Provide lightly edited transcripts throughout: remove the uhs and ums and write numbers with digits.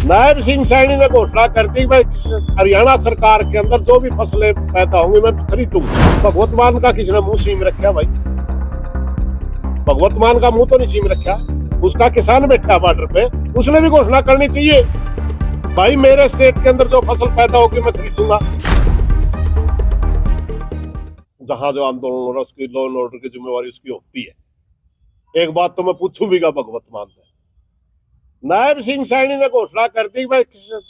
नायब सिंह सैनी ने घोषणा कर दी भाई हरियाणा सरकार के अंदर जो भी फसलें पैदा होंगी मैं खरीदूंगा। भगवत मान का किसी ने मुंह सीम रखा भाई? भगवत मान का मुंह तो नहीं सीम रखा, उसका किसान बैठा बॉर्डर पे, उसने भी घोषणा करनी चाहिए भाई मेरे स्टेट के अंदर जो फसल पैदा होगी मैं खरीदूंगा। जहां जो आंदोलन हो रहा है उसकी लॉ एंड ऑर्डर की जिम्मेवारी उसकी होती है। एक बात तो मैं पूछूंगा भगवत मान से, नायब सिंह सैनी ने घोषणा कर दी भाई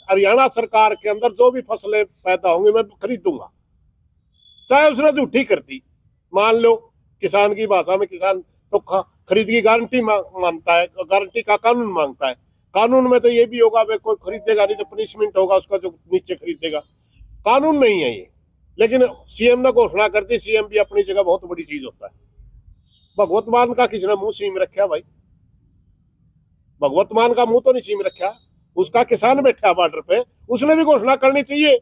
हरियाणा सरकार के अंदर जो भी फसलें पैदा होंगी मैं खरीदूंगा, चाहे उसने झूठी कर दी। मान लो किसान की भाषा में किसान तो खरीद की गारंटी मांगता है, गारंटी का कानून मांगता है। कानून में तो ये भी होगा भाई कोई खरीदेगा नहीं तो पनिशमेंट होगा उसका जो नीचे खरीदेगा। कानून नहीं है ये, लेकिन सीएम ने घोषणा कर दी। सीएम भी अपनी जगह बहुत बड़ी चीज होता है। भगवत मान का किसी ने मुंह सीम रखा भाई? भगवत मान का मुंह तो नहीं सीम रखा, उसका किसान बैठा बॉर्डर पे, उसने भी घोषणा करनी चाहिए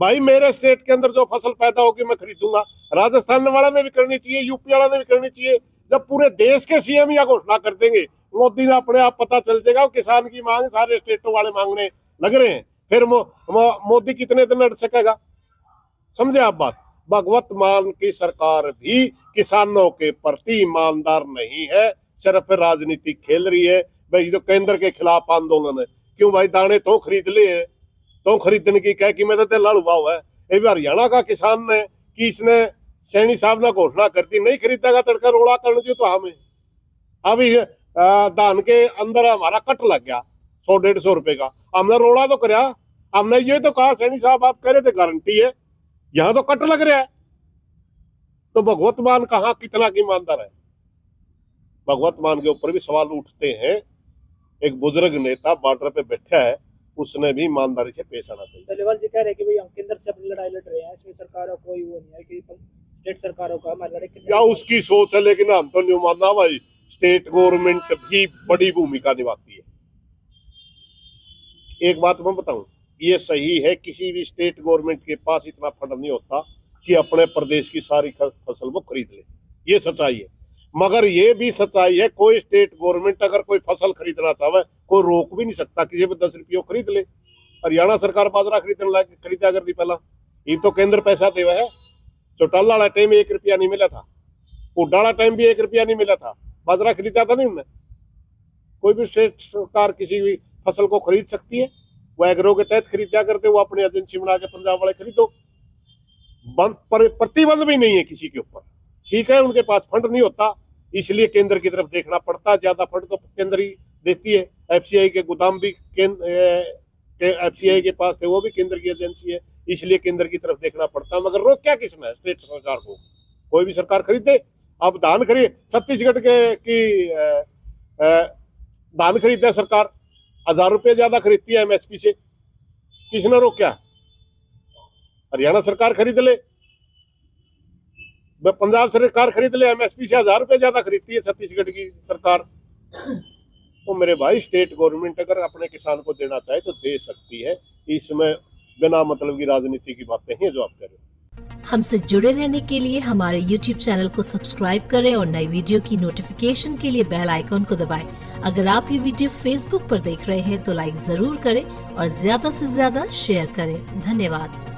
भाई मेरे स्टेट के अंदर जो फसल पैदा होगी मैं खरीदूंगा। राजस्थान वाला ने भी करनी चाहिए, यूपी वाला ने भी करनी चाहिए। जब पूरे देश के सीएम यह घोषणा कर देंगे, मोदी ने अपने आप पता चल जाएगा किसान की मांग सारे स्टेटों वाले मांगने लग रहे हैं, फिर मोदी कितने दिन लड़ सकेगा? समझे आप बात? भगवत मान की सरकार भी किसानों के प्रति ईमानदार नहीं है, सिर्फ राजनीति खेल रही है। भाई जो केंद्र के खिलाफ आंदोलन है, क्यों भाई दाने तो खरीद ले हैं, तो खरीदने की कह कि मैं तो लड़ हुआ है। ये भी हरियाणा का किसान ने कि इसने सैनी साहब ने घोषणा कर दी नहीं खरीदेगा तड़का रोड़ा करने जो तो हमें अभी धान के अंदर हमारा कट लग गया 100-150 रुपए का, हमने रोड़ा तो कराया, हमने ये तो कहा सैनी साहब आप कह रहे थे गारंटी है, यहाँ तो कट लग रहा है। तो भगवत मान कहाँ कितना की ईमानदार है? भगवत मान के ऊपर भी सवाल उठते हैं। एक बुजुर्ग नेता बॉर्डर पे बैठा है, उसने भी ईमानदारी से पेश आना चाहिए। धन्यवाद जी कह रहे हैं कि भाई हम केंद्र से अपनी लड़ाई लड़ रहे हैं, इसमें सरकार का कोई वो नहीं है कि स्टेट सरकारों का हमारी लड़ाई क्या उसकी सोच है, लेकिन हम तो नहीं मानना भाई। स्टेट गवर्नमेंट भी बड़ी भूमिका निभाती है। एक बात मैं बताऊं, ये सही है किसी भी स्टेट गवर्नमेंट के पास इतना फंड नहीं होता कि अपने प्रदेश की सारी फसल वो खरीद ले, ये सच्चाई है। मगर ये भी सच्चाई है कोई स्टेट गवर्नमेंट अगर कोई फसल खरीदना चाहे कोई रोक भी नहीं सकता, किसी भी 10 रुपये खरीद ले। हरियाणा सरकार बाजरा खरीदा कर दी पहला, ये तो केंद्र पैसा देवा है। चौटाला वाला टाइम 1 रुपया नहीं मिला था, हुड्डा वाला टाइम भी 1 रुपया नहीं मिला था, बाजरा खरीदा था नहीं उन्होंने। कोई भी स्टेट सरकार किसी भी फसल को खरीद सकती है, वो एग्रो के तहत खरीदा करते, वो अपनी एजेंसी बना के पंजाब वाले खरीदो, प्रतिबंध भी नहीं है किसी के ऊपर। ठीक है उनके पास फंड नहीं होता, इसलिए केंद्र की तरफ देखना पड़ता है। ज्यादा फंड तो केंद्र ही देती है। एफसीआई के गोदाम भी एफसीआई के पास थे, वो भी केंद्र की एजेंसी है, इसलिए केंद्र की तरफ देखना पड़ता है। मगर रोक क्या किसने स्टेट सरकार को? कोई भी सरकार खरीदे। अब धान खरीद छत्तीसगढ़ की धान खरीदता है सरकार, 1000 रुपये ज्यादा खरीदती है एमएसपी से, किसने रोका? हरियाणा सरकार खरीद ले, पंजाब सरकार खरीद ले, एमएसपी से 1000 रुपये ज्यादा खरीदती है छत्तीसगढ़ की सरकार। तो मेरे भाई स्टेट गवर्नमेंट अगर अपने किसान को देना चाहे तो दे सकती है, इसमें बिना मतलब की राजनीति की बातें हैं जो आप कह रहे हो। हमसे जुड़े रहने के लिए हमारे YouTube चैनल को सब्सक्राइब करें और नई वीडियो की नोटिफिकेशन के लिए बेल आइकॉन को दबाएं। अगर आप ये वीडियो Facebook पर देख रहे हैं तो लाइक जरूर करें और ज्यादा से ज्यादा शेयर करें। धन्यवाद।